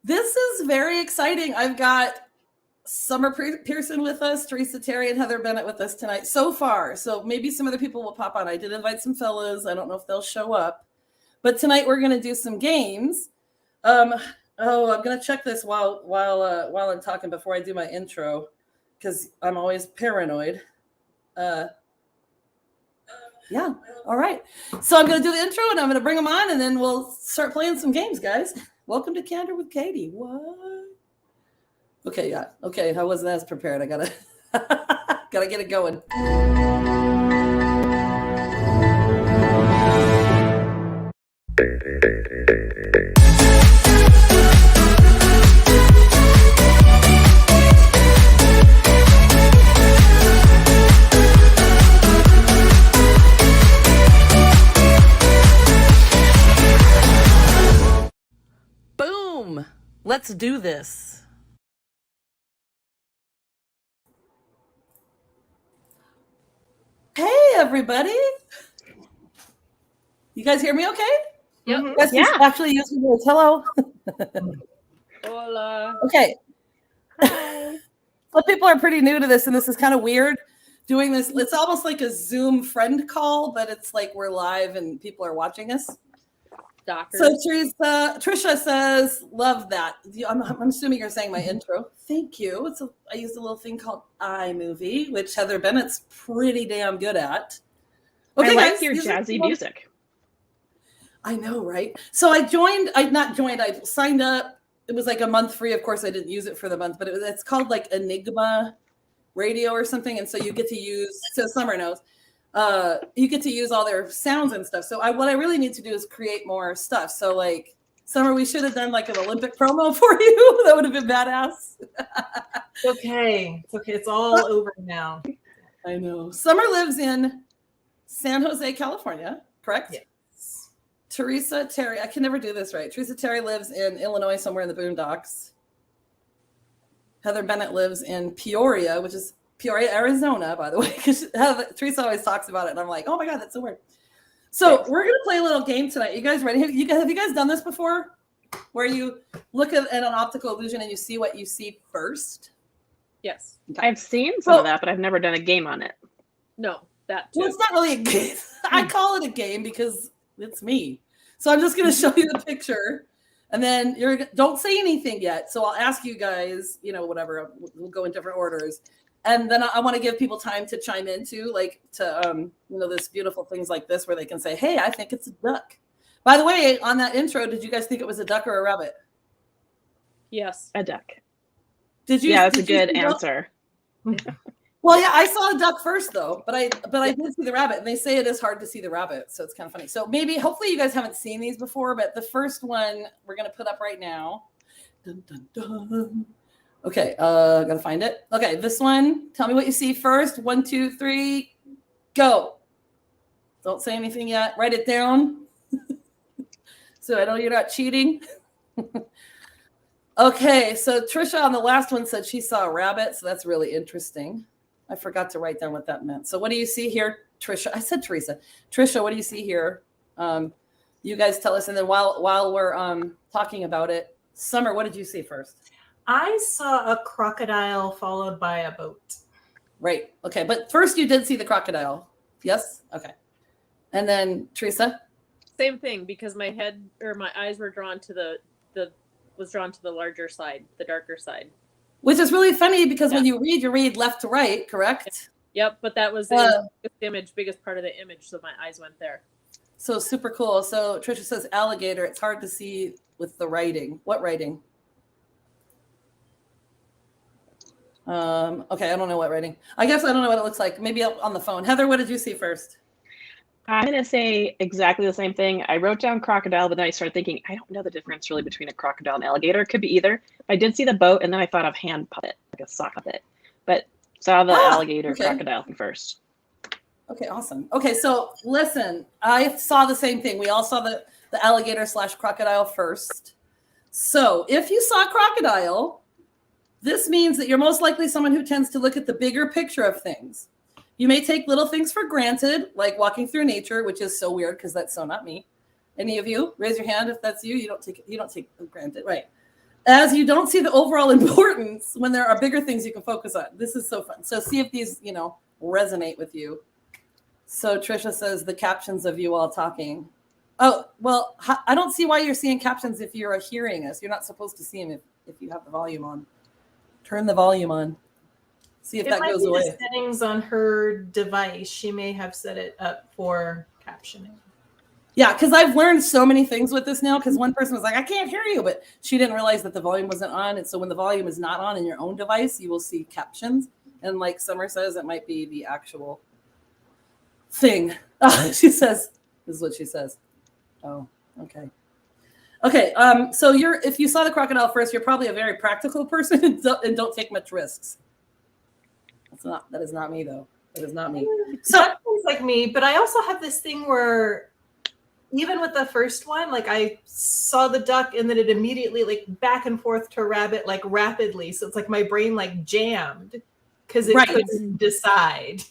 This is very exciting. I've got Summer Pearson with us, Teresa Terry, and Heather Bennett with us tonight so far. So maybe some other people will pop on. I did invite some fellas. I don't know if they'll show up. But tonight we're going to do some games. I'm going to check this while I'm talking before I do my intro because I'm always paranoid. Yeah. All right. So I'm going to do the intro and I'm going to bring them on and then we'll start playing some games, guys. Welcome to Candor with Katie. What? Okay. Yeah. Okay. I wasn't as prepared. I gotta get it going. Boom. Let's do this. Hey, everybody. You guys hear me okay? Yep. Yes, yeah. Actually using words. Hello. Hola. Okay. Hi. Some people are pretty new to this, and this is kind of weird doing this. It's almost like a Zoom friend call, but it's like we're live and people are watching us. Doctor. So Trisha says, love that. I'm assuming you're saying my intro. Thank you. I used a little thing called iMovie, which Heather Bennett's pretty damn good at. Okay, I like your jazzy music. I know, right? So I signed up. It was like a month free. Of course, I didn't use it for the month, but it's called like Enigma Radio or something. And so you get to use, so Summer knows, you get to use all their sounds and stuff. So what I really need to do is create more stuff. So like, Summer, we should have done like an Olympic promo for you. That would have been badass. It's okay. It's all over now. I know. Summer lives in San Jose, California, correct? Yes. Teresa Terry, I can never do this right. Teresa Terry lives in Illinois, somewhere in the boondocks. Heather Bennett lives in Peoria, which is Peoria, Arizona, by the way, because Teresa always talks about it, and I'm like, oh my God, that's so weird. So we're going to play a little game tonight. You guys ready? Have you guys done this before? Where you look at an optical illusion and you see what you see first? Yes. I've seen some of that, but I've never done a game on it. No, that too. Well, it's not really a game. I call it a game because it's me. So I'm just going to show you the picture. And then don't say anything yet. So I'll ask you guys, whatever. We'll go in different orders. And then I want to give people time to chime in too, this beautiful things like this where they can say, hey, I think it's a duck. By the way, on that intro, did you guys think it was a duck or a rabbit? Yes. A duck. Did you? Yeah, that's a good answer. Well, yeah, I saw a duck first though, but I did see the rabbit, and they say it is hard to see the rabbit, so it's kind of funny. So hopefully you guys haven't seen these before, but the first one we're gonna put up right now. Dun, dun, dun. Okay, gotta find it. Okay, this one. Tell me what you see first. 1, 2, 3, go. Don't say anything yet. Write it down. So I know you're not cheating. Okay, so Trisha on the last one said she saw a rabbit, so that's really interesting. I forgot to write down what that meant. So what do you see here, Trisha? I said Teresa. Trisha, what do you see here? You guys tell us, and then while we're talking about it, Summer, what did you see first? I saw a crocodile followed by a boat. Right. Okay, but first you did see the crocodile. Yes? Okay. And then Teresa? Same thing, because my eyes were drawn to the larger side, the darker side. Which is really funny because when you read left to right, correct? Yep, but that was the biggest part of the image, so my eyes went there. So super cool. So Trisha says alligator. It's hard to see with the writing. What writing? Okay, I don't know what writing. I guess I don't know what it looks like. Maybe on the phone. Heather, what did you see first? I'm going to say exactly the same thing. I wrote down crocodile, but then I started thinking, I don't know the difference really between a crocodile and alligator. It could be either. I did see the boat, and then I thought of hand puppet, like a sock puppet. But saw the alligator crocodile first. Okay, awesome. Okay, so listen, I saw the same thing. We all saw the alligator/crocodile first. So if you saw crocodile, this means that you're most likely someone who tends to look at the bigger picture of things. You may take little things for granted, like walking through nature, which is so weird because that's so not me. Any of you? Raise your hand if that's you. You don't take it for granted, right? as you don't see the overall importance when there are bigger things you can focus on. This is so fun. So see if these, resonate with you. So Trisha says the captions of you all talking. Oh, well, I don't see why you're seeing captions if you're hearing us. You're not supposed to see them if you have the volume on. Turn the volume on. See if that goes away. The settings on her device. She may have set it up for captioning. Yeah, because I've learned so many things with this now. Because one person was like, I can't hear you, but she didn't realize that the volume wasn't on. And so when the volume is not on in your own device, you will see captions. And like Summer says, it might be the actual thing. She says, this is what she says. Oh, okay. Okay, so if you saw the crocodile first, you're probably a very practical person and don't take much risks. That is not me, though. That is not me. So that seems like me, but I also have this thing where even with the first one, like I saw the duck and then it immediately like back and forth to rabbit like rapidly. So it's like my brain like jammed because it couldn't decide.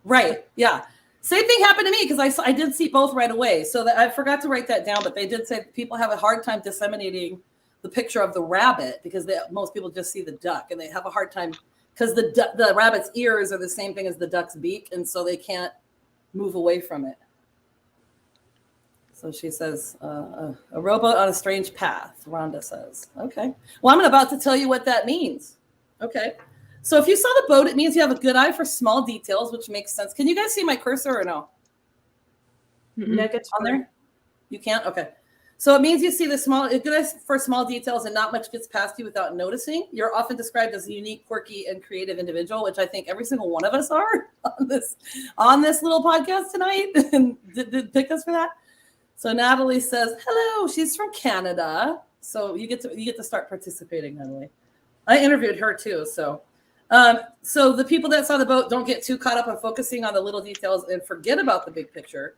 Right. Yeah. Same thing happened to me because I did see both right away. So that I forgot to write that down, but they did say people have a hard time disseminating the picture of the rabbit because most people just see the duck and they have a hard time because the rabbit's ears are the same thing as the duck's beak, and so they can't move away from it. So she says, a rowboat on a strange path, Rhonda says. Okay. Well, I'm about to tell you what that means. Okay. So if you saw the boat, it means you have a good eye for small details, which makes sense. Can you guys see my cursor or no? Nuggets on there? You can't? Okay. So it means you see the good eye for small details and not much gets past you without noticing. You're often described as a unique, quirky, and creative individual, which I think every single one of us are on this little podcast tonight. And did pick us for that. So Natalie says, hello, she's from Canada. So you get to start participating, Natalie. I interviewed her too. So the people that saw the boat don't get too caught up on focusing on the little details and forget about the big picture.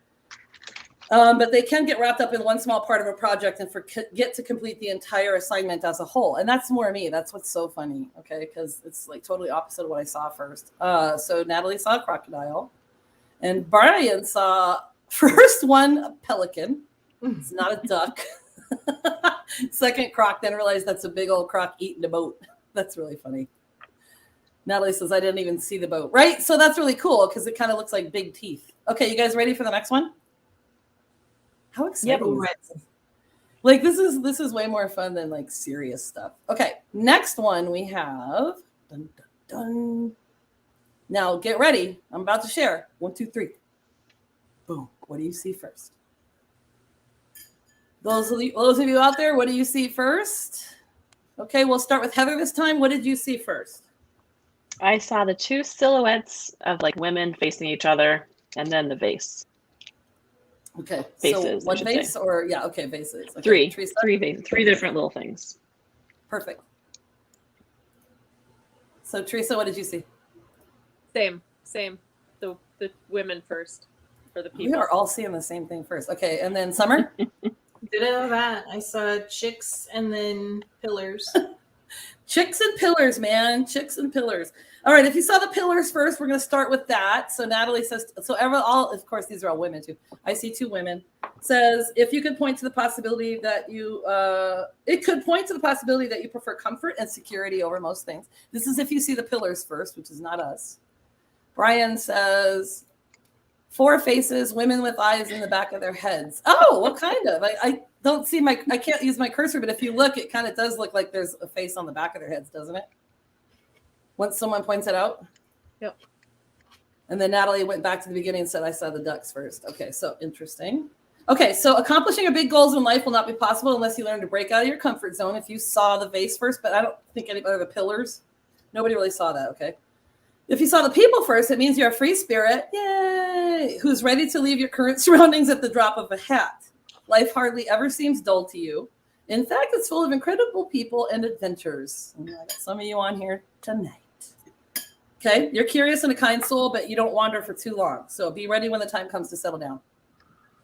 But they can get wrapped up in one small part of a project and get to complete the entire assignment as a whole. And that's more me. That's what's so funny. Okay. Because it's like totally opposite of what I saw first. So Natalie saw a crocodile and Brian saw first one, a pelican. It's not a duck. Second croc, then realized that's a big old croc eating a boat. That's really funny. Natalie says, I didn't even see the boat. Right? So that's really cool because it kind of looks like big teeth. Okay, you guys ready for the next one? How exciting! Yep. Like this is way more fun than like serious stuff. Okay, next one we have. Dun, dun, dun. Now get ready. I'm about to share. 1, 2, 3. Boom. What do you see first? Those of you out there, what do you see first? Okay, we'll start with Heather this time. What did you see first? I saw the two silhouettes of like women facing each other, and then the vase. Okay, vases, so one vase or okay, vases. Three Okay. vases, 3 different little things. Perfect. So Teresa, what did you see? Same. The women first for the people. We are all seeing the same thing first. Okay, and then Summer? Didn't know that. I saw chicks and then pillars. Chicks and pillars, man. Chicks and pillars. All right, if you saw the pillars first, we're going to start with that. So Natalie says, of course, these are all women too. I see 2 women. Says, if you could point to the possibility that it could point to the possibility that you prefer comfort and security over most things. This is if you see the pillars first, which is not us. Brian says, 4 faces, women with eyes in the back of their heads. Oh, what kind of? I don't see I can't use my cursor, but if you look, it kind of does look like there's a face on the back of their heads, doesn't it? Once someone points it out. Yep. And then Natalie went back to the beginning and said, I saw the ducks first. Okay, so interesting. Okay, so accomplishing your big goals in life will not be possible unless you learn to break out of your comfort zone. If you saw the vase first, but I don't think anybody of the pillars. Nobody really saw that, okay? If you saw the people first, it means you're a free spirit, yay, who's ready to leave your current surroundings at the drop of a hat. Life hardly ever seems dull to you. In fact, it's full of incredible people and adventures. And I got some of you on here tonight. Okay, you're curious and a kind soul, but you don't wander for too long. So be ready when the time comes to settle down.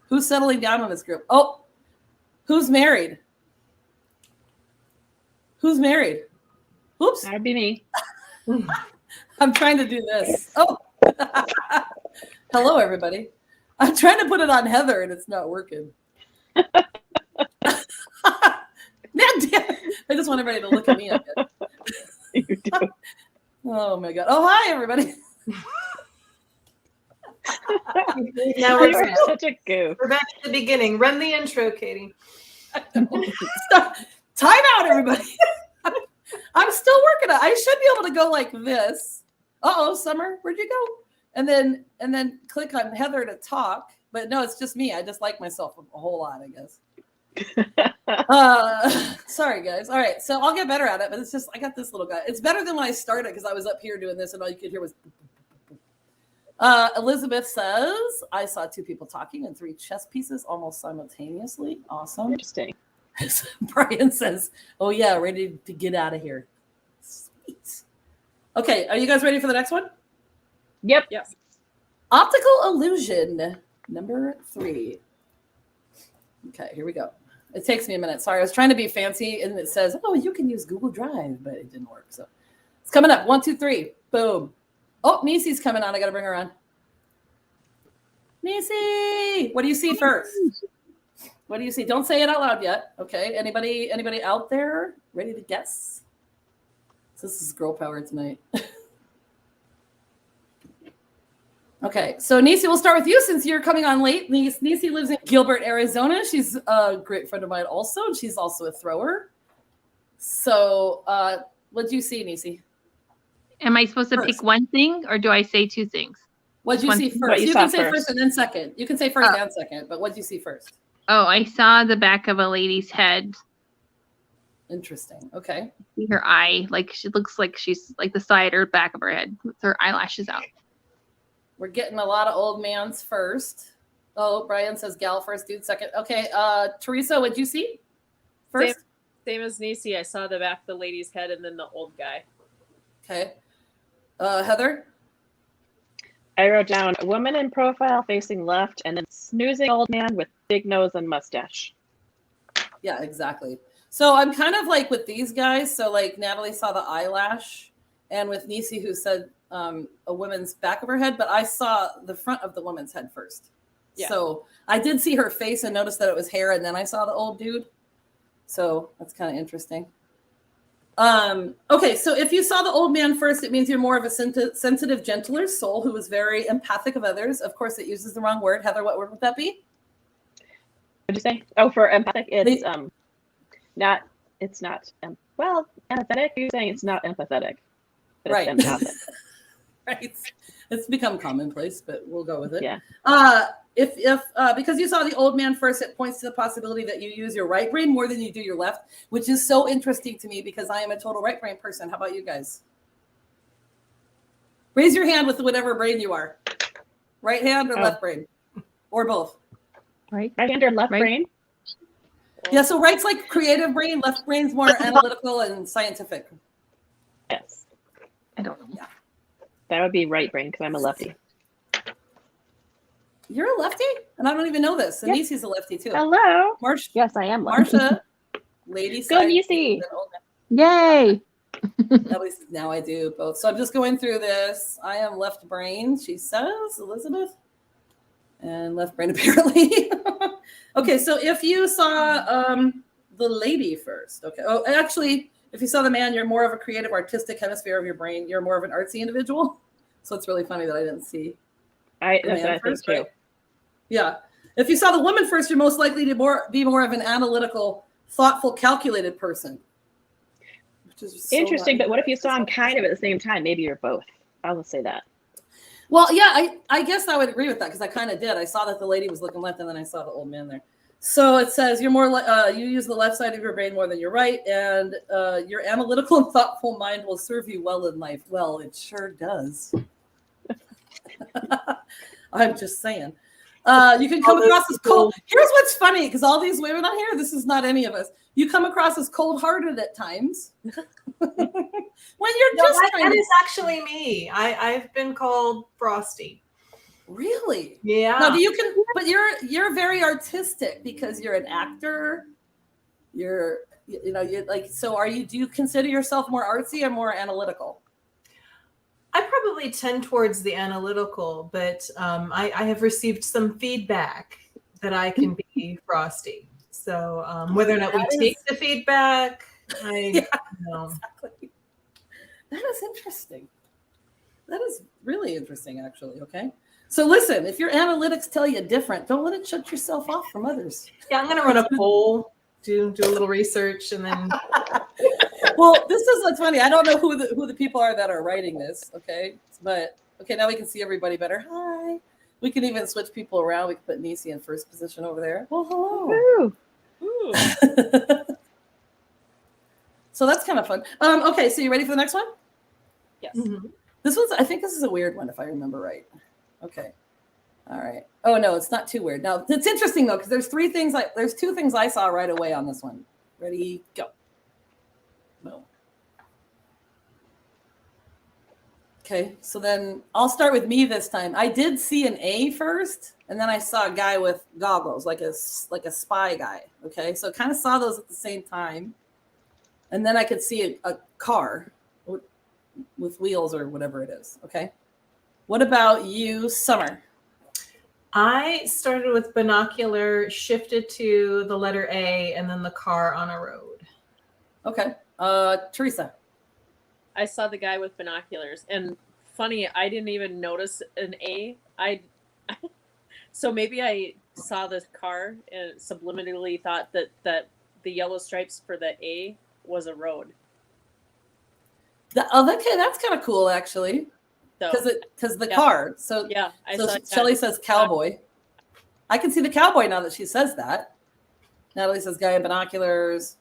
Who's settling down in this group? Oh, who's married? Who's married? Oops. That'd be me. I'm trying to do this. Oh, hello, everybody. I'm trying to put it on Heather, and it's not working. I just want everybody to look at me a bit. You do. Oh my god. Oh, hi everybody. Now You are such a goof. we're back at the beginning. Run the intro, Katie. Stop. Time out, everybody. I'm still working on it. I should be able to go like this. Uh-oh, Summer, where'd you go? And then click on Heather to talk. But no, it's just me. I just like myself a whole lot, I guess. Sorry guys. All right, so I'll get better at it, but it's just I got this little guy. It's better than when I started because I was up here doing this and all you could hear was Elizabeth says I saw 2 people talking and 3 chess pieces almost simultaneously. Awesome. Interesting. Brian says, oh yeah, ready to get out of here. Sweet. Okay, are you guys ready for the next one? Yep. Yes. Optical illusion number 3. Okay, here we go. It takes me a minute. Sorry, I was trying to be fancy, and it says, "Oh, you can use Google Drive," but it didn't work. So it's coming up. 1, 2, 3. Boom. Oh, Nisi's coming on. I got to bring her on. Nisi, what do you see first? What do you see? Don't say it out loud yet. Okay. Anybody out there ready to guess? This is girl power tonight. Okay, so Nisi, we'll start with you since you're coming on late. Nisi lives in Gilbert, Arizona. She's a great friend of mine also, and she's also a thrower. So what do you see, Nisi? Am I supposed to First. pick one thing or do I say 2 things? What do you One- see What first? you You saw can say first. first and then second. You can say first and second, but what do you see first? Oh, I saw the back of a lady's head. Interesting. Okay. See her eye. Like she looks like she's like the side or back of her head with her eyelashes out. We're getting a lot of old mans first. Oh, Brian says gal first, dude second. Okay, Teresa, what'd you see first? Same as Nisi. I saw the back of the lady's head and then the old guy. Okay. Heather? I wrote down a woman in profile facing left and then snoozing old man with big nose and mustache. Yeah, exactly. So I'm kind of like with these guys. So like Natalie saw the eyelash, and with Nisi who said a woman's back of her head, but I saw the front of the woman's head first. Yeah. So I did see her face and noticed that it was hair, and then I saw the old dude. So that's kind of interesting. Okay, so if you saw the old man first, it means you're more of a sensitive, gentler soul who is very empathic of others. Of course, it uses the wrong word. Heather, what word would that be? What'd you say? Oh, for empathic, it's not. It's not. Well, empathetic. You're saying it's not empathetic, but Right. it's empathic. Right. It's become commonplace, but we'll go with it. Yeah. If because you saw the old man first, it points to the possibility that you use your right brain more than you do your left, which is so interesting to me because I am a total right brain person. How about you guys? Raise your hand with whatever brain you are. Right hand or left brain? Or both? Right? Right hand or left Right. brain? Yeah, so right's like creative brain, left brain's more analytical and scientific. Yes. I don't know. That would be right brain because I'm a lefty. You're a lefty? And I don't even know this. And Yep. Nisi's a lefty too. Hello. Marsh, Yes, I am lefty. Marsha, lady Go side. Nisi. Yay! At least now I do both. So I'm just going through this. I am left brain, she says, Elizabeth. And left brain apparently. Okay, so if you saw the lady first, okay. Oh, actually, if you saw the man, you're more of a creative, artistic hemisphere of your brain. You're more of an artsy individual. So it's really funny that I didn't see That's the what man I think first, too. right? Yeah. If you saw the woman first, you're most likely to be more of an analytical, thoughtful, calculated person. Which is so Interesting, not- but what if you saw them kind of at the same time? Maybe you're both. I will say that. Well, yeah, I guess I would agree with that because I kind of did. I saw that the lady was looking left, and then I saw the old man there. So it says you're more you use the left side of your brain more than your right, and your analytical and thoughtful mind will serve you well in life. Well, it sure does. I'm just saying. You can come across as cold. Here's what's funny, because all these women on here, this is not any of us. You come across as cold-hearted at times. When you're just trying that to... is actually me. I've been called Frosty. Really? Yeah. No, but you're very artistic because you're an actor. You're like, so do you consider yourself more artsy or more analytical? I probably tend towards the analytical, but I have received some feedback that I can be Frosty. So whether or not we take the feedback, I know. Exactly. That is interesting. That is really interesting, actually. Okay. So listen, if your analytics tell you different, don't let it shut yourself off from others. Yeah, I'm gonna run a poll, do a little research, and then Well, this is what's funny. I don't know who the people are that are writing this. Okay. But okay, now we can see everybody better. Hi. We can even switch people around. We can put Nisi in first position over there. Well, hello. Woo. Ooh. So that's kind of fun. Okay, so you ready for the next one? Yes. This one's, I think this is a weird one if I remember right. Okay. All right. Oh no, it's not too weird. Now it's interesting though, because there's two things I saw right away on this one. Ready, go. Boom. Okay, so then I'll start with me this time. I did see an A first, and then I saw a guy with goggles, like a spy guy. Okay, so kind of saw those at the same time. And then I could see a car with wheels or whatever it is. Okay. What about you, Summer? I started with binocular, shifted to the letter A, and then the car on a road. Okay. Teresa. I saw the guy with binoculars, and funny, I didn't even notice an A. So maybe I saw this car and subliminally thought that the yellow stripes for the A was a road. Okay, that's kind of cool actually. So Because the car. So yeah, so Shelly says cowboy. I can see the cowboy now that she says that. Natalie says guy in binoculars.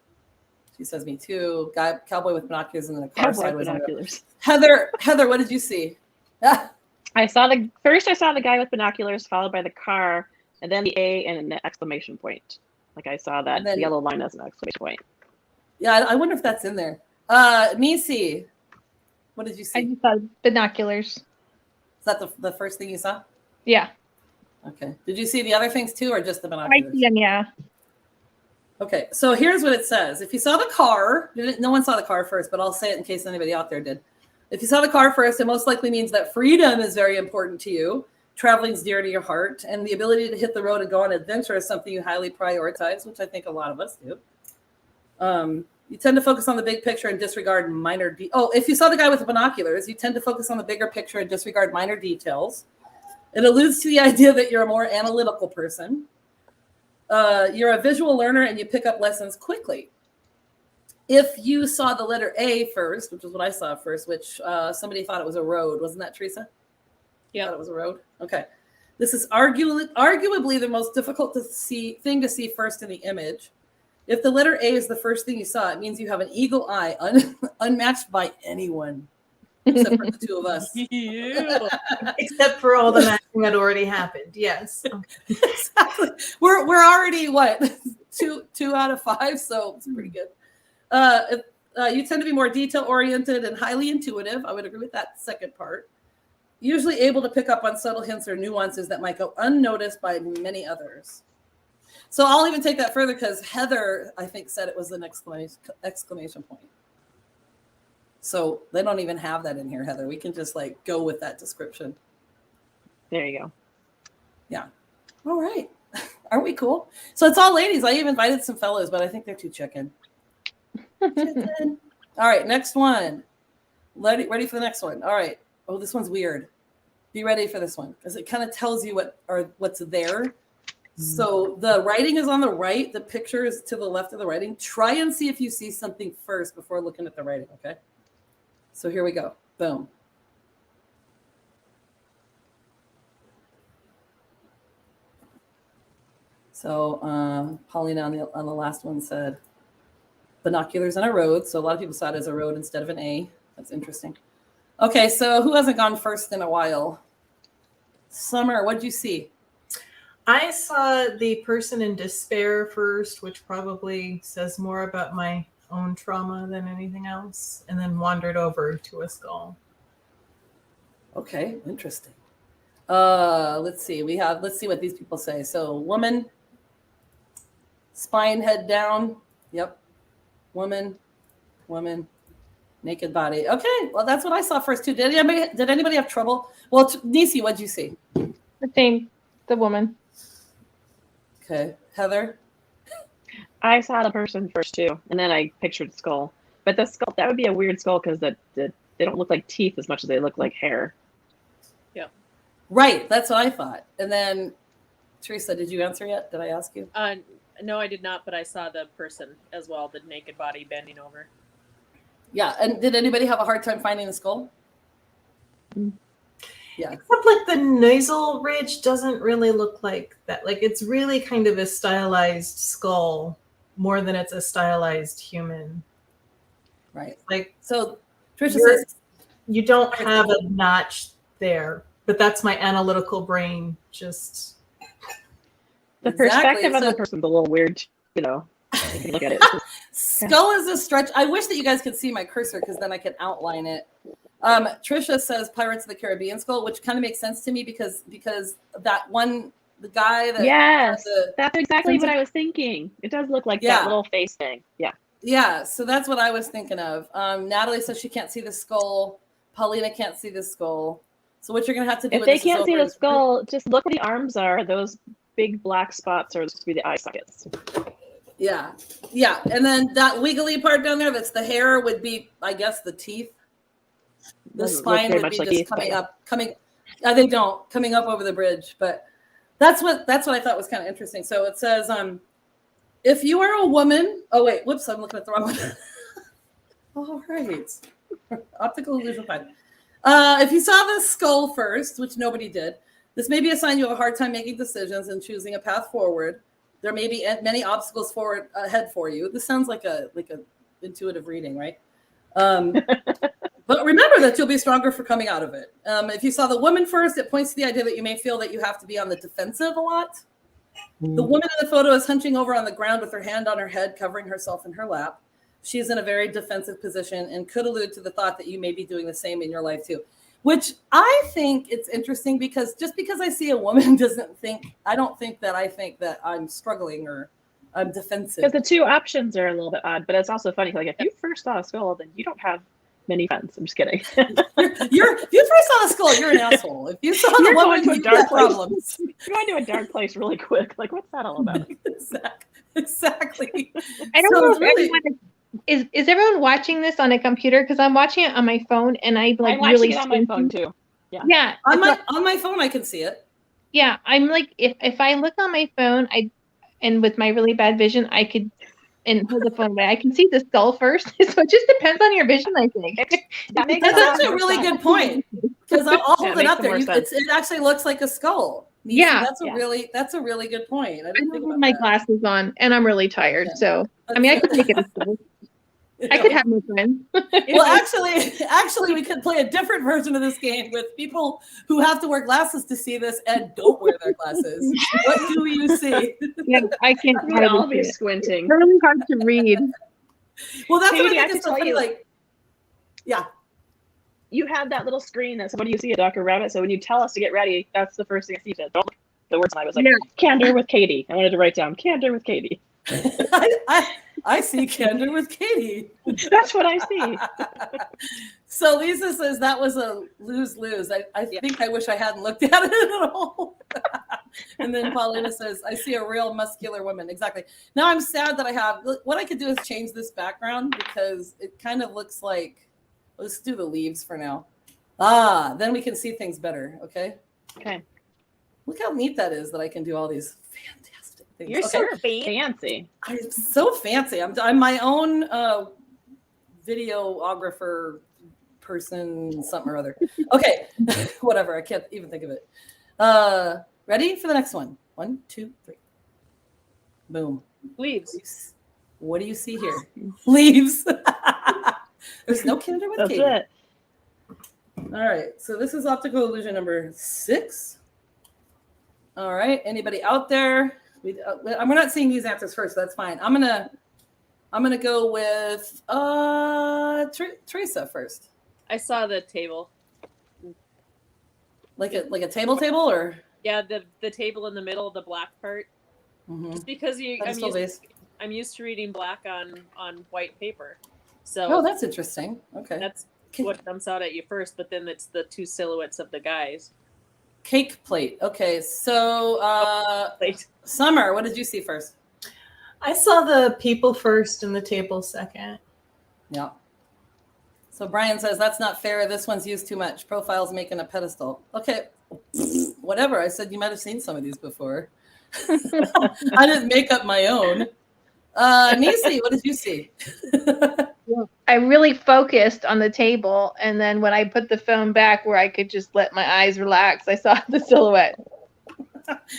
She says me too. Cowboy with binoculars and then a car Cowboy sideways. binoculars. Heather, what did you see? I saw the guy with binoculars, followed by the car, and then the A and an exclamation point. Like I saw that yellow line as an exclamation point. Yeah, I wonder if that's in there. Nisi, what did you see? I saw binoculars. Is that the first thing you saw? Yeah. Okay. Did you see the other things too, or just the I binoculars? see them, yeah. Okay. So here's what it says. If you saw the car, no one saw the car first, but I'll say it in case anybody out there did. If you saw the car first, it most likely means that freedom is very important to you. Traveling is dear to your heart, and the ability to hit the road and go on adventure is something you highly prioritize, which I think a lot of us do. You tend to focus on the big picture and disregard minor if you saw the guy with the binoculars, you tend to focus on the bigger picture and disregard minor details. It alludes to the idea that you're a more analytical person. You're a visual learner and you pick up lessons quickly. If you saw the letter A first, which is what I saw first, which somebody thought it was a road. Wasn't that Teresa? Yeah. Thought it was a road? Okay. This is arguably the most difficult thing to see first in the image. If the letter A is the first thing you saw, it means you have an eagle eye unmatched by anyone, except for the two of us. Except for all the matching that already happened. Yes. Exactly. We're already what two out of 5, so it's pretty good. You tend to be more detail oriented and highly intuitive. I would agree with that second part. Usually able to pick up on subtle hints or nuances that might go unnoticed by many others. So I'll even take that further because Heather, I think, said it was an exclamation point. So they don't even have that in here, Heather. We can just go with that description. There you go. Yeah. All right. Aren't we cool? So it's all ladies. I even invited some fellows, but I think they're too chicken. Chicken. All right. Next one. Ready for the next one. All right. Oh, this one's weird. Be ready for this one because it kind of tells you what's there. So the writing is on the right. The picture is to the left of the writing. Try and see if you see something first before looking at the writing. Okay. So here we go. Boom. So Paulina on the last one said binoculars on a road. So a lot of people saw it as a road instead of an A. That's interesting. Okay, so who hasn't gone first in a while? Summer, what did you see? I saw the person in despair first, which probably says more about my own trauma than anything else, and then wandered over to a skull. Okay, interesting. Let's see. Let's see what these people say. So woman, spine, head down. Yep. Woman, naked body. Okay, well that's what I saw first too. Did anybody have trouble? Well, Nisi, what'd you see? The woman. Okay, Heather. I saw the person first too, and then I pictured skull. But the skull, that would be a weird skull because they don't look like teeth as much as they look like hair. Right. That's what I thought. And then, Teresa, did you answer yet? Did I ask you? No, I did not, but I saw the person as well, the naked body bending over. Yeah. And did anybody have a hard time finding the skull? Yeah. Except like the nasal ridge doesn't really look like that. Like it's really kind of a stylized skull more than it's a stylized human. Right. Like So Trisha says you don't have a notch there, but that's my analytical brain just. The Exactly. perspective of So- the person's a little weird, you know. You can look at it. skull is a stretch. I wish that you guys could see my cursor because then I could outline it. Trisha says Pirates of the Caribbean skull, which kind of makes sense to me because that one, the guy that Yes, the, that's exactly what I was thinking. It does look like Yeah. that little face thing. Yeah. yeah, so that's what I was thinking of. Natalie says she can't see the skull. Paulina can't see the skull. So what you're gonna have to do If when they this is can't see over the is- skull, just look where the arms are. Those big black spots are supposed to be the eye sockets. Yeah, yeah, and then that wiggly part down there, that's the hair, would be, I guess, the teeth. The Doesn't look spine very would much be like just teeth, but coming. They don't coming up over the bridge, but that's what I thought was kind of interesting. So it says, if you are a woman. Oh wait, whoops, I'm looking at the wrong one. All right, optical illusion fine. If you saw the skull first, which nobody did, this may be a sign you have a hard time making decisions and choosing a path forward. There may be many obstacles ahead for you. This sounds like a intuitive reading, right? But remember that you'll be stronger for coming out of it. If you saw the woman first, it points to the idea that you may feel that you have to be on the defensive a lot. The woman in the photo is hunching over on the ground with her hand on her head, covering herself in her lap. She's in a very defensive position and could allude to the thought that you may be doing the same in your life too. Which I think it's interesting because just because I see a woman I don't think that I'm struggling or I'm defensive. Because the two options are a little bit odd, but it's also funny. Like if you first saw a skull, then you don't have many friends. I'm just kidding. If you first saw the skull, you're an asshole. If you saw the You're woman, going to a you've dark got place. problems. You're going to a dark place really quick. Like what's that all about? Exactly. I don't So know it's if really- everyone is everyone watching this on a computer because I'm watching it on my phone and I like I'm watching really it on my phone squinty. too. Yeah, on it's on my phone, I can see it. yeah. I'm like if I look on my phone, and with my really bad vision, I could and hold the phone away. I can see the skull first, so it just depends on your vision, I think. That makes That's a lot actually a more really sense. good point because I'll hold it makes up there. more sense. It actually looks like a skull. Yeah. that's a really good point. I I didn't don't think have about my that. glasses on, and I'm really tired. Yeah. So I mean, I could make it a skull. I could have no friends. Well, actually, we could play a different version of this game with people who have to wear glasses to see this and don't wear their glasses. What do you see? Yeah, I can't We'd all hardly be see it. squinting. It's really hard to read. Well, that's Katie, what I I think can is so tell funny. you- Like, yeah, You have that little screen that says, what do you see, a duck or rabbit? So when you tell us to get ready, that's the first thing I see. Don't look at the words. And I was like, Yeah. candor with Katie. I wanted to write down candor with Katie. I see Kendra with Katie. That's what I see. So Lisa says that was a lose-lose. I think I wish I hadn't looked at it at all. And then Paulina says, I see a real muscular woman. Exactly. Now I'm sad that I have, what I could do is change this background because it kind of looks like, let's do the leaves for now. Then we can see things better. Okay. Okay. Look how neat that is that I can do all these fantastic things. You're Okay. so fancy. I'm so fancy. I'm my own videographer person, something or other. Okay, whatever. I can't even think of it. Ready for the next one? 1, 2, 3. Boom. Leaves. What do you see here? Leaves. There's no kinder with That's Katie. it. All right. So this is optical illusion number 6. All right. Anybody out there? We're not seeing these answers first. So that's fine. I'm gonna go with Teresa first. I saw the table. Like a table or Yeah, the table in the middle, the black part. Mhm. Just because Pedestal base. I'm used to reading black on white paper, so Oh, that's interesting. Okay. that's what jumps out at you first. But then it's the two silhouettes of the guys. Cake plate. Okay. So Like, Summer, what did you see first? I saw the people first and the table second. Yeah. So Brian says that's not fair. This one's used too much. Profile's making a pedestal. Okay, whatever. I said you might have seen some of these before. I didn't make up my own. Nisi, what did you see? I really focused on the table, and then when I put the phone back where I could just let my eyes relax, I saw the silhouette.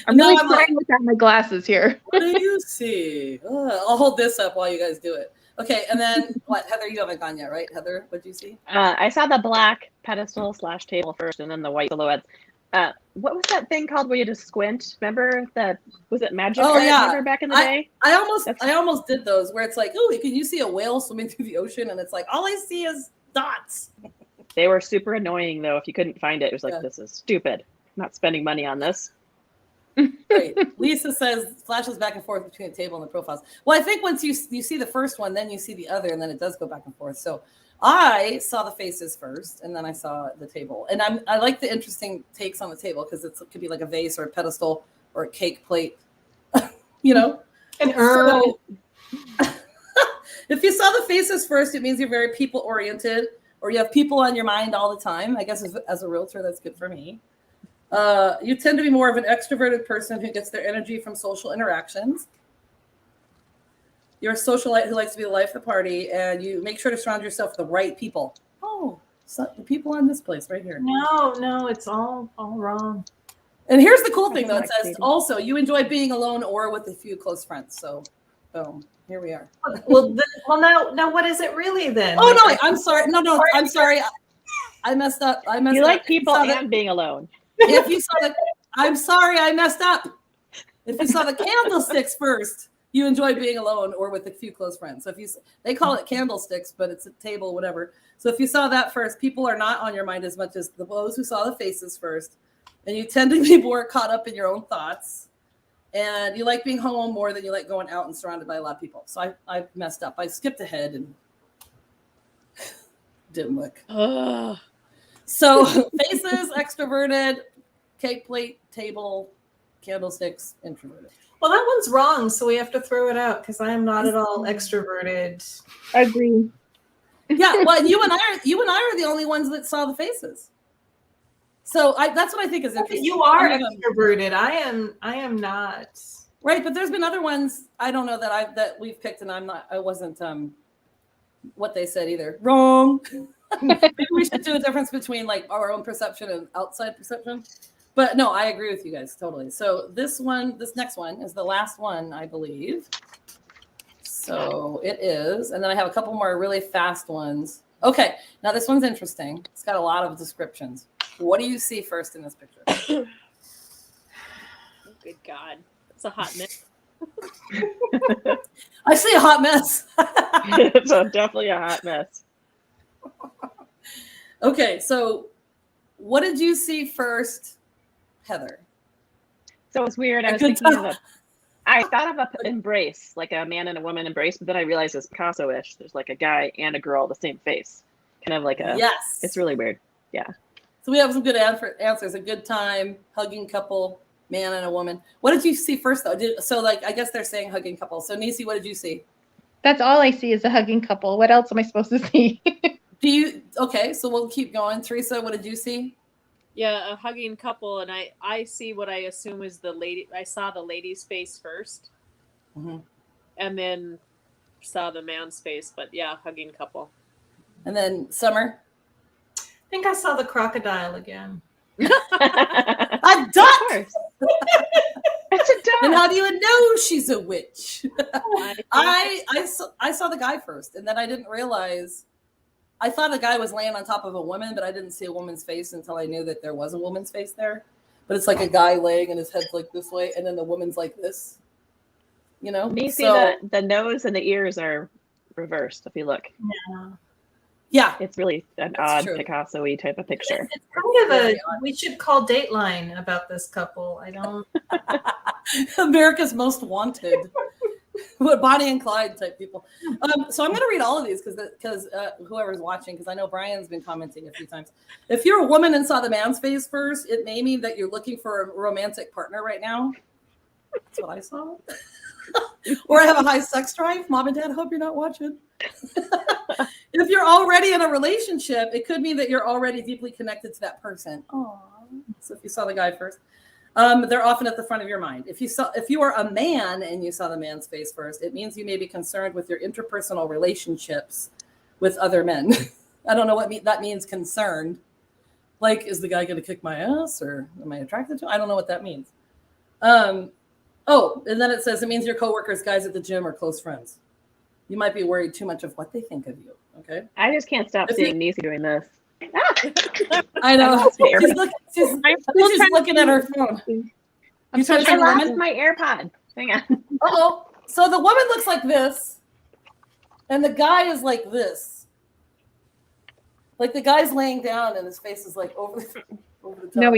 I'm Now really I'm like, trying without my glasses here. what do you see? I'll hold this up while you guys do it. Okay, and then what? Heather, you haven't gone yet, right? Heather, what did you see? I saw the black pedestal / table first, and then the white silhouettes. What was that thing called where you just squint? Remember was it magic? Oh, art? yeah. Remember back in the day? I almost did those where it's like, oh, can you see a whale swimming through the ocean? And it's like, all I see is dots. They were super annoying though. If you couldn't find it, it was like, this is stupid. I'm not spending money on this. Right. Lisa says flashes back and forth between the table and the profiles. Well, I think once you see the first one, then you see the other, and then it does go back and forth. So I saw the faces first, and then I saw the table. And I like the interesting takes on the table because it could be like a vase or a pedestal or a cake plate, you know? An urn. So, if you saw the faces first, it means you're very people oriented, or you have people on your mind all the time. I guess as a realtor, that's good for me. You tend to be more of an extroverted person who gets their energy from social interactions. You're a socialite who likes to be the life of the party, and you make sure to surround yourself with the right people. Oh, so the people on this place right here. No, it's all wrong. And here's the cool thing, though. It That's says exciting. also you enjoy being alone or with a few close friends. So, boom, here we are. Well, now what is it really then? Oh no, I'm sorry. No, I'm sorry. I messed up. You like people and being alone. If you saw I'm sorry, I messed up. If you saw the candlesticks first, you enjoy being alone or with a few close friends. So they call it candlesticks, but it's a table, whatever. So if you saw that first, people are not on your mind as much as those who saw the faces first. And you tend to be more caught up in your own thoughts. And you like being home more than you like going out and surrounded by a lot of people. So I messed up. I skipped ahead and didn't look. Ugh. So faces, extroverted, cake plate, table, candlesticks, introverted. Well, that one's wrong, so we have to throw it out because I am not at all extroverted. Agree. Yeah, well, you and I are the only ones that saw the faces. So that's what I think is interesting. You are extroverted. I am not. Right, but there's been other ones I don't know that we've picked, and I wasn't what they said either. Wrong. Maybe we should do a difference between like our own perception and outside perception. But no, I agree with you guys totally. So this next one is the last one, I believe. So it is, and then I have a couple more really fast ones. Okay, now this one's interesting. It's got a lot of descriptions. What do you see first in this picture? Oh, good God. It's a hot mess. I see a hot mess. It's definitely a hot mess. Okay, so what did you see first, Heather? So it's weird. I was thinking I thought of an embrace, like a man and a woman embrace, but then I realized it's Picasso-ish. There's like a guy and a girl, the same face. Kind of like yes. It's really weird. Yeah. So we have some good answers. A good time, hugging couple, man and a woman. What did you see first, though? I guess they're saying hugging couple. So Nisi, what did you see? That's all I see is a hugging couple. What else am I supposed to see? Okay, so we'll keep going. Teresa, what did you see? Yeah, a hugging couple, and I see what I assume is the lady. I saw the lady's face first, and then saw the man's face. But yeah, hugging couple. And then Summer? I think I saw the crocodile again. A duck! It's a duck. And how do you know she's a witch? I I saw the guy first, and then I didn't realize. I thought the guy was laying on top of a woman, but I didn't see a woman's face until I knew that there was a woman's face there. But it's like a guy laying and his head's like this way, and then the woman's like this. You know? You see the nose and the ears are reversed if you look. Yeah. It's really an odd Picasso-y type of picture. It's kind of we should call Dateline about this couple. I don't. America's Most Wanted. What Bonnie and Clyde type people. So I'm going to read all of these because whoever's watching, because I know Brian's been commenting a few times. If you're a woman and saw the man's face first, it may mean that you're looking for a romantic partner right now. That's what I saw. Or I have a high sex drive. Mom and Dad, I hope you're not watching. If you're already in a relationship, it could mean that you're already deeply connected to that person. Aww. So if you saw the guy first, they're often at the front of your mind. If you are a man and you saw the man's face first, it means you may be concerned with your interpersonal relationships with other men. I don't know what that means, concerned. Like, is the guy going to kick my ass, or am I attracted to him? I don't know what that means. Oh, and then it says it means your coworkers, guys at the gym, are close friends. You might be worried too much of what they think of you. Okay. I just can't stop seeing Nisi doing this. I know. She's looking at her phone. I lost my AirPod. Hang on. Uh-oh. So the woman looks like this, and the guy is like this. Like the guy's laying down, and his face is like over the top. No,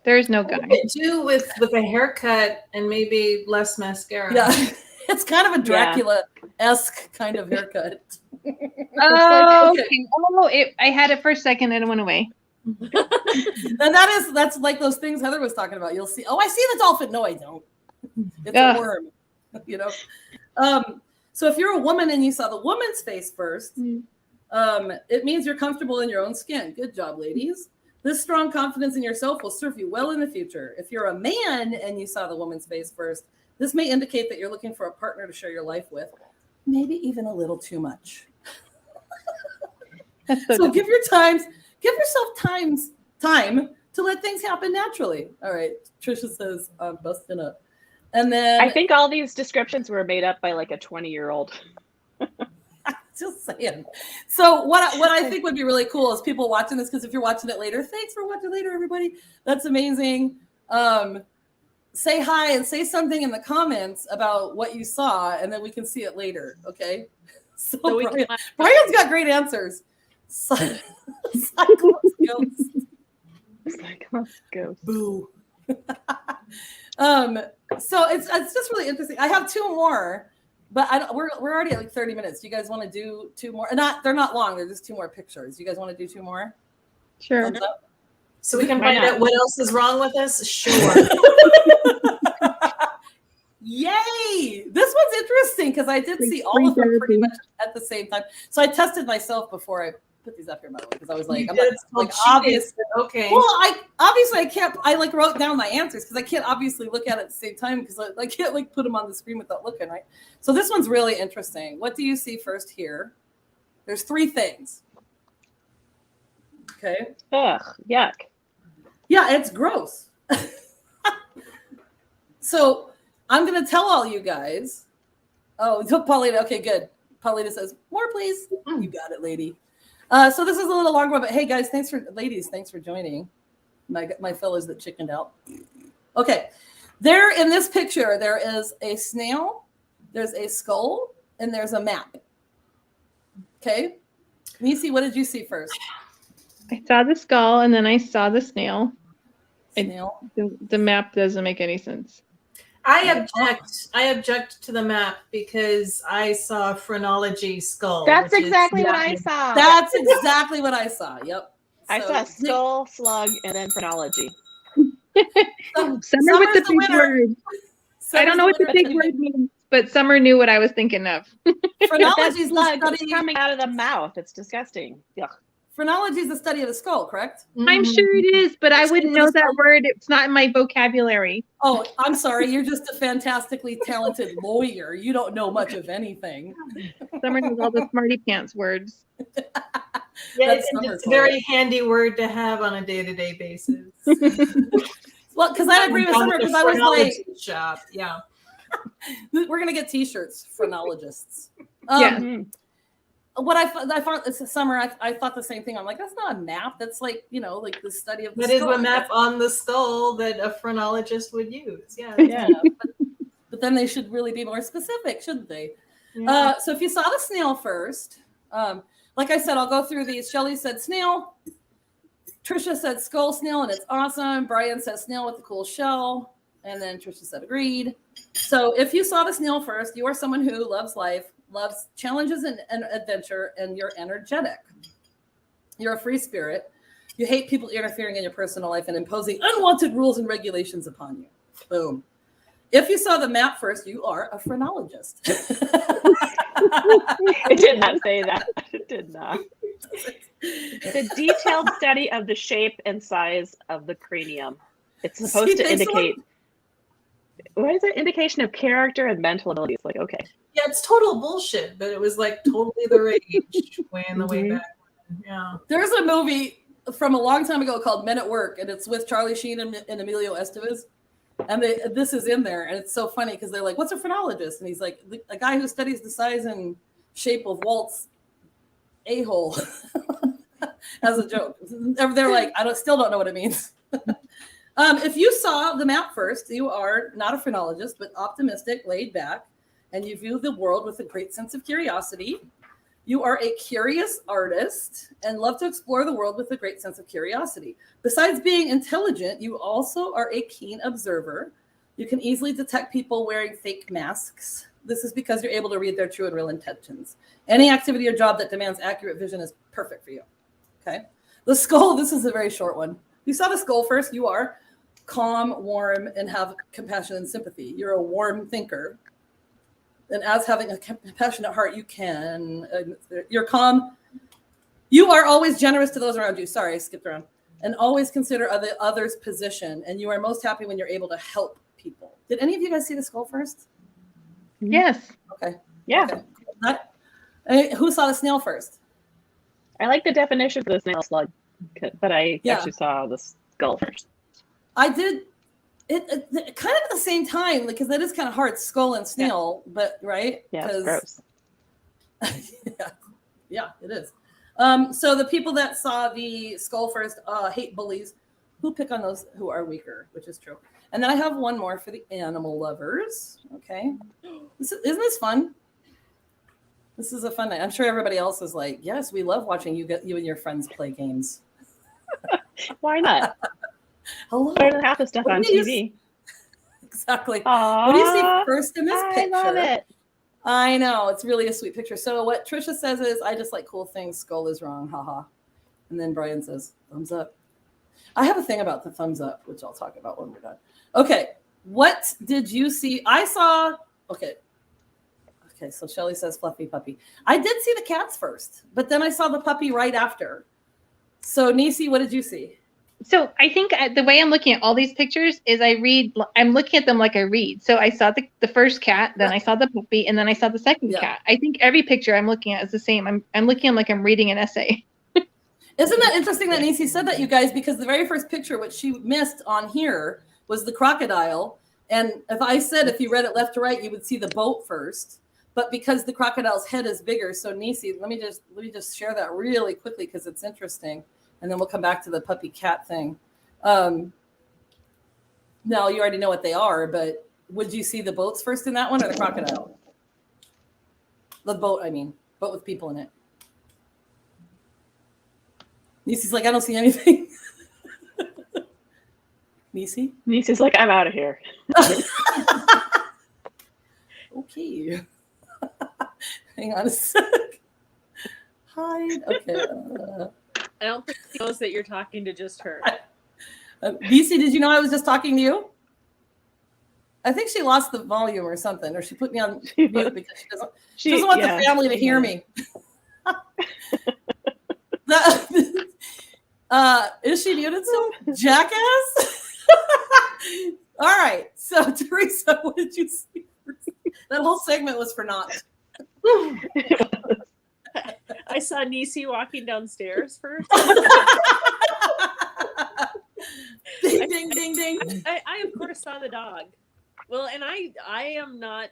there's no guy. It do with a haircut and maybe less mascara. Yeah, it's kind of a Dracula-esque kind of haircut. Oh, okay. Oh, I had it for a second and it went away. And that's like those things Heather was talking about. You'll see, oh, I see the dolphin. No, I don't. It's a worm, you know. So if you're a woman and you saw the woman's face first, it means you're comfortable in your own skin. Good job, ladies. This strong confidence in yourself will serve you well in the future. If you're a man and you saw the woman's face first, this may indicate that you're looking for a partner to share your life with, maybe even a little too much. So give yourself time to let things happen naturally. All right. Trisha says, I'm busting up. And then I think all these descriptions were made up by like a 20-year-old. Just saying. So what I think would be really cool is people watching this, because if you're watching it later, thanks for watching later, everybody. That's amazing. Say hi and say something in the comments about what you saw, and then we can see it later. Okay. So Brian's got great answers. Cyclops ghost. Cyclops ghost. Boo. So it's just really interesting. I have two more. But we're already at like 30 minutes. Do you guys want to do two more? They're not long. They're just two more pictures. You guys want to do two more? Sure. So we can find out what else is wrong with us? Sure. Yay! This one's interesting because I did see all of them pretty much at the same time. So I tested myself before I put these up here, by the way, because I was like, obvious. Okay. Well, I can't. I like wrote down my answers because I can't obviously look at it at the same time because I can't like put them on the screen without looking, right? So this one's really interesting. What do you see first here? There's three things. Okay. Ugh, yuck. Yeah, it's gross. So I'm gonna tell all you guys. Oh, Paulina. Okay, good. Paulina says, "More, please." You got it, lady. So this is a little longer, but hey, guys, thanks for joining. My fellows that chickened out. Okay, there in this picture, there is a snail, there's a skull, and there's a map. Okay, Nisi, what did you see first? I saw the skull and then I saw the snail. Snail. The map doesn't make any sense. I object to the map because I saw a phrenology skull. That's exactly what I saw. That's exactly what I saw. Yep. I saw skull, slug, and then phrenology. Summer with the big word. I don't know what the big word means, but Summer knew what I was thinking of. Phrenology is slug coming out of the mouth. It's disgusting. Yuck. Phrenology is the study of the skull, correct? I'm sure it is, but I wouldn't know that word. It's not in my vocabulary. Oh, I'm sorry. You're just a fantastically talented lawyer. You don't know much of anything. Summer knows all the smarty pants words. Yeah, it's a very handy word to have on a day-to-day basis. Well, because I agree with Summer, because I was like, shop. Yeah. We're going to get t-shirts, phrenologists. What I found it's Summer. I thought the same thing. I'm like, that's not a map. That's like, like the study of the skull. That is a map on the skull that a phrenologist would use. Yeah. Yeah. but then they should really be more specific, shouldn't they? Yeah. So if you saw the snail first, like I said, I'll go through these. Shelly said snail. Trisha said skull snail, and it's awesome. Brian said snail with the cool shell. And then Trisha said agreed. So if you saw the snail first, you are someone who loves life, loves challenges and adventure, and you're energetic. You're a free spirit. You hate people interfering in your personal life and imposing unwanted rules and regulations upon you. Boom. If you saw the map first, you are a phrenologist. It did not say that. It did not. The detailed study of the shape and size of the cranium. It's supposed to indicate. What is it? Indication of character and mental abilities. Like, okay. Yeah, it's total bullshit, but it was like totally the rage way in the way back. Yeah. There's a movie from a long time ago called Men at Work, and it's with Charlie Sheen and Emilio Estevez. And this is in there, and it's so funny because they're like, "What's a phrenologist?" And he's like, "A guy who studies the size and shape of Walt's a-hole," as a joke. They're like, still don't know what it means. If you saw the map first, you are not a phrenologist, but optimistic, laid back, and you view the world with a great sense of curiosity. You are a curious artist and love to explore the world with a great sense of curiosity. Besides being intelligent, you also are a keen observer. You can easily detect people wearing fake masks. This is because you're able to read their true and real intentions. Any activity or job that demands accurate vision is perfect for you. Okay. The skull, this is a very short one. You saw the skull first. You are calm, warm, and have compassion and sympathy. You're a warm thinker. And as having a compassionate heart, you're calm. You are always generous to those around you. Sorry, I skipped around. And always consider others' position. And you are most happy when you're able to help people. Did any of you guys see the skull first? Yes. Okay. Yeah. Okay. Who saw the snail first? I like the definition for the snail slug, but I actually saw the skull first. I did. It kind of at the same time, because that is kind of hard, skull and snail, but right? Yeah, it's gross. Yeah, it is. So the people that saw the skull first hate bullies who pick on those who are weaker, which is true. And then I have one more for the animal lovers. Okay, isn't this fun? This is a fun night. I'm sure everybody else is like, yes, we love watching you and your friends play games. Why not? Hello. Better than half the stuff on TV. Exactly. Aww, what do you see first in this picture? I love it. I know. It's really a sweet picture. So what Trisha says is, I just like cool things. Skull is wrong. Haha. And then Brian says, thumbs up. I have a thing about the thumbs up, which I'll talk about when we're done. Okay. What did you see? I saw, okay. So Shelly says fluffy puppy. I did see the cats first, but then I saw the puppy right after. So Nisi, what did you see? So I think the way I'm looking at all these pictures is I'm looking at them like I read. So I saw the first cat, then I saw the puppy, and then I saw the second cat. I think every picture I'm looking at is the same. I'm looking at them like I'm reading an essay. Isn't that interesting that Nisi said that, you guys? Because the very first picture, which she missed on here, was the crocodile. And if you read it left to right, you would see the boat first. But because the crocodile's head is bigger, so Nisi, let me just share that really quickly because it's interesting. And then we'll come back to the puppy cat thing. Now, you already know what they are, but would you see the boats first in that one or the crocodile? The boat, I mean. Boat with people in it. Nisi's like, I don't see anything. Nisi? Nisi's like, I'm out of here. Okay. Hang on a sec. Hide. Okay. I don't think she knows that you're talking to just her. Nisi, did you know I was just talking to you? I think she lost the volume or something, or she put me on mute because she doesn't want the family to hear me. Is she muted still? Jackass? All right. So, Teresa, what did you see? That whole segment was for naught. I saw Nisi walking downstairs first. Ding, ding, ding, ding. I of course saw the dog. Well, and I am not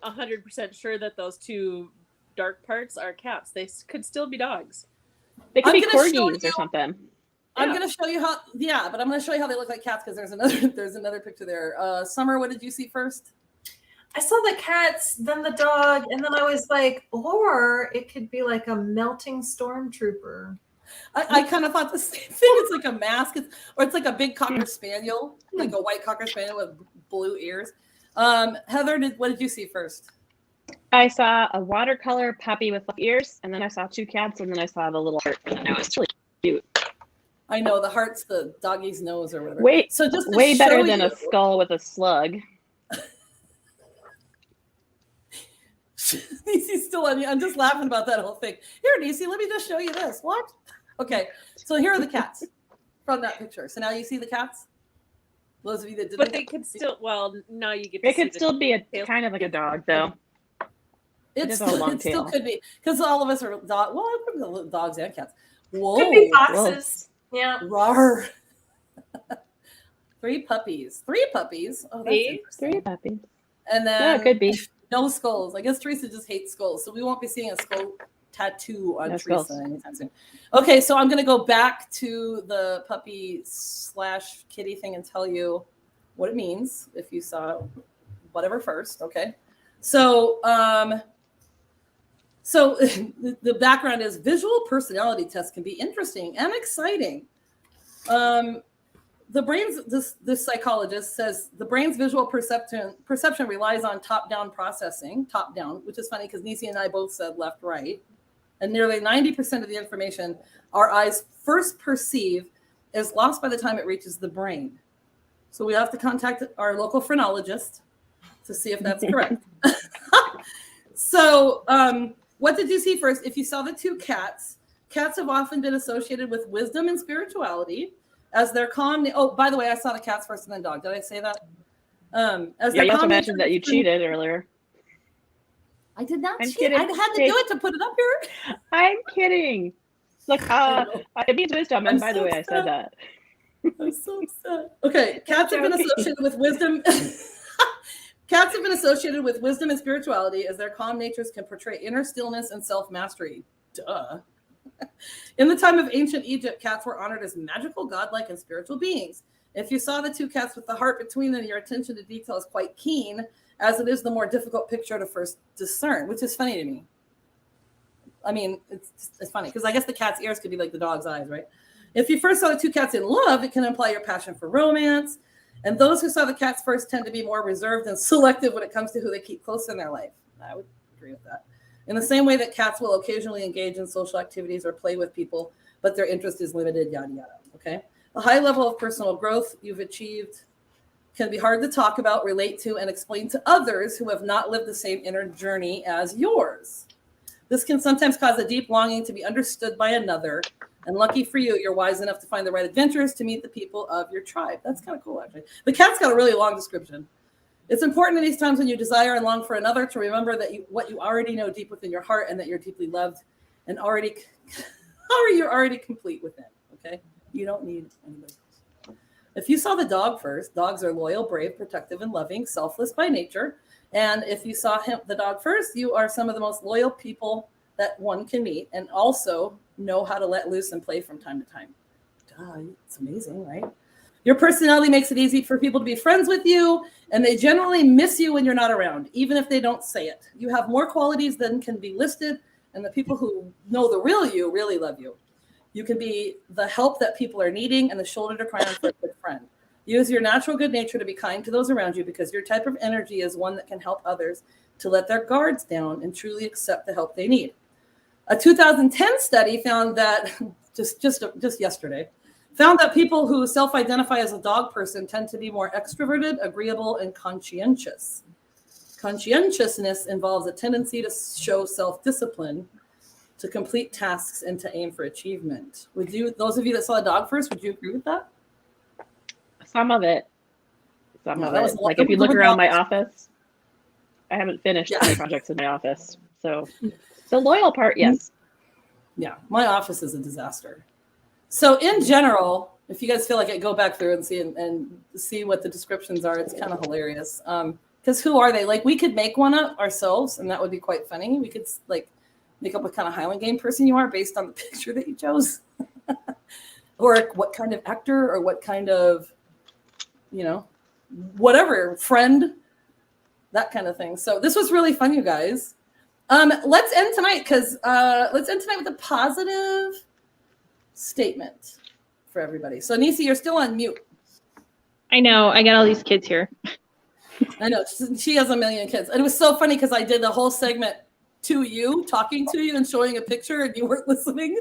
100% sure that those two dark parts are cats. They could still be dogs. They could be corgis or something. I'm going to show you how. Yeah, but I'm going to show you how they look like cats because there's another picture there. Summer, what did you see first? I saw the cats, then the dog, and then I was like, or it could be like a melting stormtrooper. I kind of thought the same thing. It's like a mask, or it's like a big cocker spaniel, like a white cocker spaniel with blue ears. Heather, what did you see first? I saw a watercolor puppy with ears, and then I saw two cats, and then I saw the little heart. And it was really cute. I know the heart's the doggy's nose or whatever. Way so just way better than a skull with a slug. Niecy's still on. I'm just laughing about that whole thing. Here, Niecy, let me just show you this. What? Okay, so here are the cats from that picture. So now you see the cats. Those of you that didn't. But they could still. Well, now you get. To It see could the still be tail. kind of like a dog, though. It is a long still tail. could be because all of us are dogs and cats. Whoa, Could be foxes. Yeah. Rawr. 3 puppies. Oh, that's See? interesting. 3 puppies. And then Yeah, it could be. no skulls. I guess Teresa just hates skulls, so we won't be seeing a skull tattoo on No Teresa skulls. anytime soon. Okay, so I'm gonna go back to the puppy / kitty thing and tell you what it means if you saw whatever first. Okay, so the background is visual personality tests can be interesting and exciting. The brain's this psychologist says the brain's visual perception relies on top-down processing, which is funny because Niecy and I both said left-right, and nearly 90% of the information our eyes first perceive is lost by the time it reaches the brain. So we have to contact our local phrenologist to see if that's correct. So what did you see first? If you saw the 2 cats have often been associated with wisdom and spirituality. As their calm. Oh, by the way, I saw the cats first and then dog. Did I say that? As Yeah, you also calm mentioned that you nature- cheated earlier. I did not I'm cheat. kidding. I had to do it to put it up here. I'm kidding. Look, it means wisdom, and I'm by the so way, I said upset. that. I'm so upset. Okay, cats have been joking. associated with wisdom. Cats have been associated with wisdom and spirituality as their calm natures can portray inner stillness and self-mastery. Duh. In the time of ancient Egypt, cats were honored as magical, godlike, and spiritual beings. If you saw the 2 cats with the heart between them, your attention to detail is quite keen, as it is the more difficult picture to first discern, which is funny to me. I mean, it's funny because I guess the cat's ears could be like the dog's eyes, right? If you first saw the 2 cats in love, it can imply your passion for romance. And those who saw the cats first tend to be more reserved and selective when it comes to who they keep close in their life. I would agree with that. In the same way that cats will occasionally engage in social activities or play with people, but their interest is limited, yada, yada, okay? A high level of personal growth you've achieved can be hard to talk about, relate to, and explain to others who have not lived the same inner journey as yours. This can sometimes cause a deep longing to be understood by another, and lucky for you, you're wise enough to find the right adventures to meet the people of your tribe. That's kind of cool, actually. The cat's got a really long description. It's important in these times when you desire and long for another to remember that what you already know deep within your heart and that you're deeply loved and you're already complete within, okay? You don't need anybody else. If you saw the dog first, dogs are loyal, brave, protective, and loving, selfless by nature. And if you saw the dog first, you are some of the most loyal people that one can meet and also know how to let loose and play from time to time. Duh, it's amazing, right? Your personality makes it easy for people to be friends with you, and they generally miss you when you're not around, even if they don't say it. You have more qualities than can be listed, and the people who know the real you really love you. You can be the help that people are needing and the shoulder to cry on for a good friend. Use your natural good nature to be kind to those around you because your type of energy is one that can help others to let their guards down and truly accept the help they need. A 2010 study found that, just yesterday, found that people who self-identify as a dog person tend to be more extroverted, agreeable, and conscientious. Conscientiousness involves a tendency to show self-discipline, to complete tasks, and to aim for achievement. Would you, those of you that saw a dog first, would you agree with that? Some of it. Yeah, that was Like if you look around my office, I haven't finished any projects in my office. So the loyal part, yes. Yeah, my office is a disaster. So in general, if you guys feel like it, go back through and see what the descriptions are. It's kind of hilarious. Because who are they? Like we could make one up ourselves, and that would be quite funny. We could like make up what kind of Highland Game person you are based on the picture that you chose, or what kind of actor, or what kind of, whatever friend, that kind of thing. So this was really fun, you guys. Let's end tonight with a positive statement for everybody. So Niecy, you're still on mute. I know. I got all these kids here. I know she has a million kids. And it was so funny because I did the whole segment to you, talking to you and showing a picture, and you weren't listening.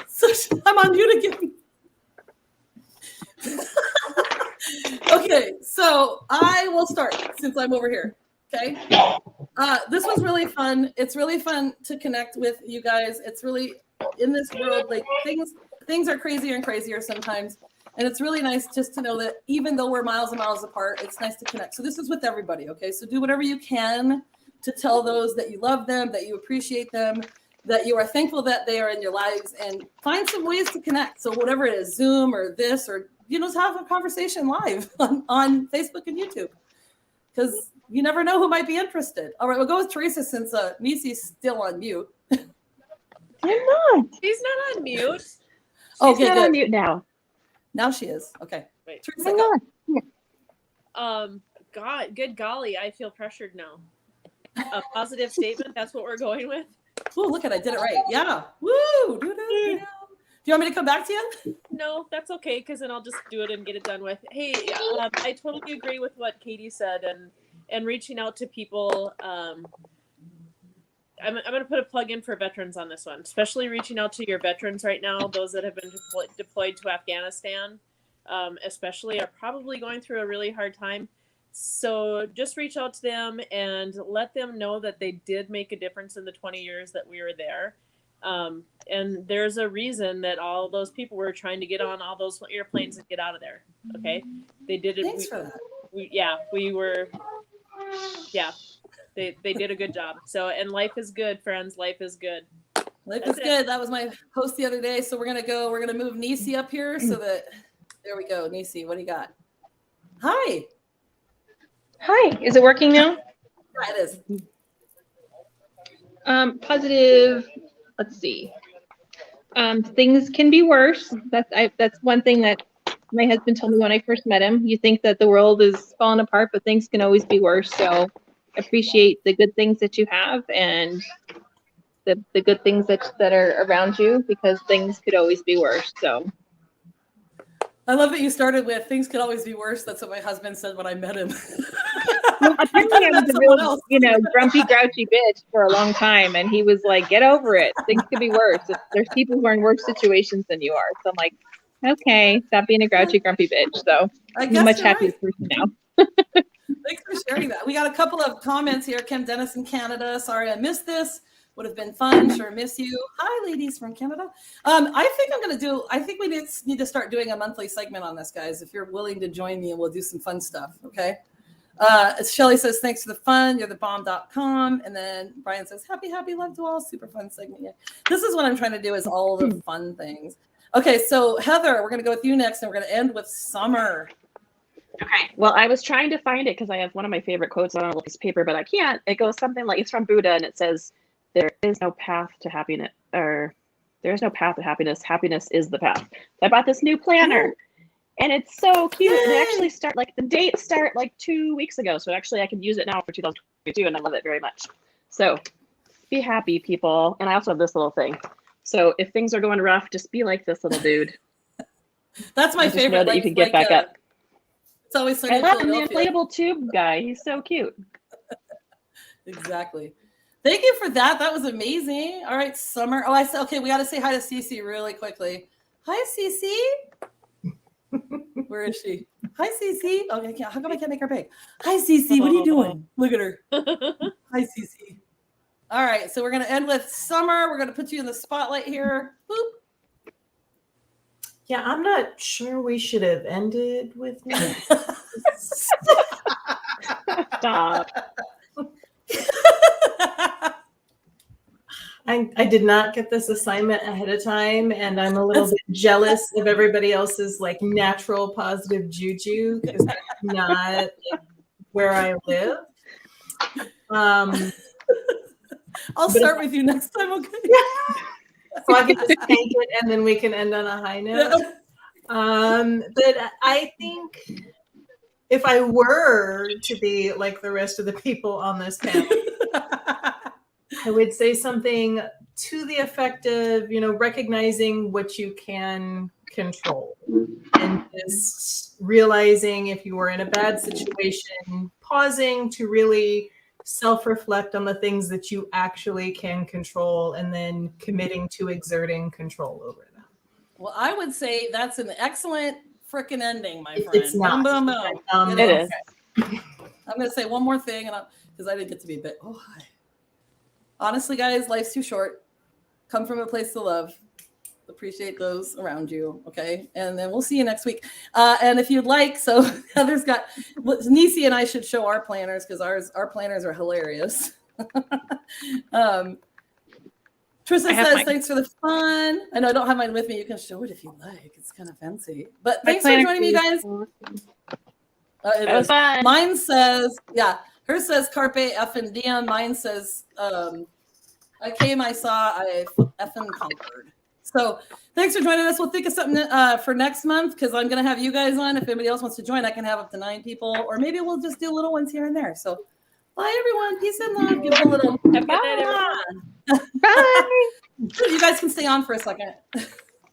So I'm on mute again. Okay, so I will start since I'm over here. Okay. This was really fun. It's really fun to connect with you guys. It's really in this world, like things are crazier and crazier sometimes. And it's really nice just to know that even though we're miles and miles apart, it's nice to connect. So this is with everybody. Okay. So do whatever you can to tell those that you love them, that you appreciate them, that you are thankful that they are in your lives, and find some ways to connect. So whatever it is, Zoom or this, or, just have a conversation live on Facebook and YouTube, because you never know who might be interested. All right, we'll go with Teresa since Nisi's still on mute. I'm not. She's not on mute. Okay, good. On mute now. Now she is. Okay. Wait. Teresa, go. God, good golly, I feel pressured now. A positive statement. That's what we're going with. Oh, look at I did it right. Yeah. Woo! Do you want me to come back to you? No, that's okay, because then I'll just do it and get it done with. Hey, I totally agree with what Katie said, and reaching out to people. I'm going to put a plug in for veterans on this one, especially reaching out to your veterans right now. Those that have been deployed to Afghanistan, especially, are probably going through a really hard time. So just reach out to them and let them know that they did make a difference in the 20 years that we were there. And there's a reason that all those people were trying to get on all those airplanes and get out of there. Okay. They did it. Thanks for that. They did a good job. So, and life is good, friends. Life is good. Life is good. That was my post the other day. So we're going to move Nisi up here so that, there we go. Nisi, what do you got? Hi. Hi, is it working now? Yeah, it is. Positive. Let's see. Things can be worse. That's one thing that my husband told me when I first met him. You think that the world is falling apart, but things can always be worse. So appreciate the good things that you have and the good things that are around you, because things could always be worse. So I love that you started with things could always be worse. That's what my husband said when I met him. Well, apparently I was a real, grumpy, grouchy bitch for a long time, and he was like, "Get over it. Things could be worse. There's people who are in worse situations than you are." So I'm like, "Okay, stop being a grouchy, grumpy bitch." So I'm a much happier person now. Thanks for sharing that. We got a couple of comments here. Kim Dennis in Canada. Sorry I missed this. Would have been fun. Sure miss you. Hi, ladies from Canada. I think we need to start doing a monthly segment on this, guys. If you're willing to join me, and we'll do some fun stuff. Okay. Shelly says, thanks for the fun. You're the bomb.com. And then Brian says, happy love to all. Super fun segment. Yeah. This is what I'm trying to do, is all the fun things. Okay. So Heather, we're going to go with you next, and we're going to end with Summer. Okay. Well, I was trying to find it because I have one of my favorite quotes on a little piece of paper, but I can't. It goes something like, it's from Buddha, and it says, there is no path to happiness, or there is no path to happiness. Happiness is the path. I bought this new planner, and it's so cute. And they actually the dates start like 2 weeks ago. So actually I can use it now for 2022, and I love it very much. So be happy, people. And I also have this little thing. So if things are going rough, just be like this little dude. That's my favorite. Know that you can get back up. It's always I love the inflatable tube guy. He's so cute. Exactly. Thank you for that. That was amazing. All right, Summer. Oh, I said, okay, we got to say hi to Cece really quickly. Hi, Cece. Where is she? Hi, Cece. Okay, how come I can't make her big? Hi, Cece. What are you doing? Look at her. Hi, Cece. All right, so we're going to end with Summer. We're going to put you in the spotlight here. Boop. Yeah, I'm not sure we should have ended with me. Stop. I did not get this assignment ahead of time, and I'm a little bit jealous of everybody else's like natural positive juju, because that's not where I live. I'll start with you next time, okay? So I can just take it, and then we can end on a high note. But I think if I were to be like the rest of the people on this panel, I would say something to the effect of, recognizing what you can control, and just realizing if you were in a bad situation, pausing to really self-reflect on the things that you actually can control, and then committing to exerting control over them. Well, I would say that's an excellent frickin' ending, my friend. It's not. Boom, boom, boom. It is. I'm going to say one more thing, and because I didn't get to be a bit. Oh, hi. Honestly, guys, life's too short. Come from a place to love. Appreciate those around you, okay? And then we'll see you next week. And if you'd like, so Heather's got, Nisi and I should show our planners because our planners are hilarious. Trista says, thanks for the fun. I know I don't have mine with me. You can show it if you like. It's kind of fancy. But thanks for joining me, guys. It was fun. Mine says, yeah, hers says Carpe effing diem. Mine says, I came, I saw, I effing conquered. So thanks for joining us. We'll think of something for next month because I'm going to have you guys on. If anybody else wants to join, I can have up to 9 people, or maybe we'll just do little ones here and there. So bye, everyone. Peace and love. Give a little Bye. Bye. You guys can stay on for a second.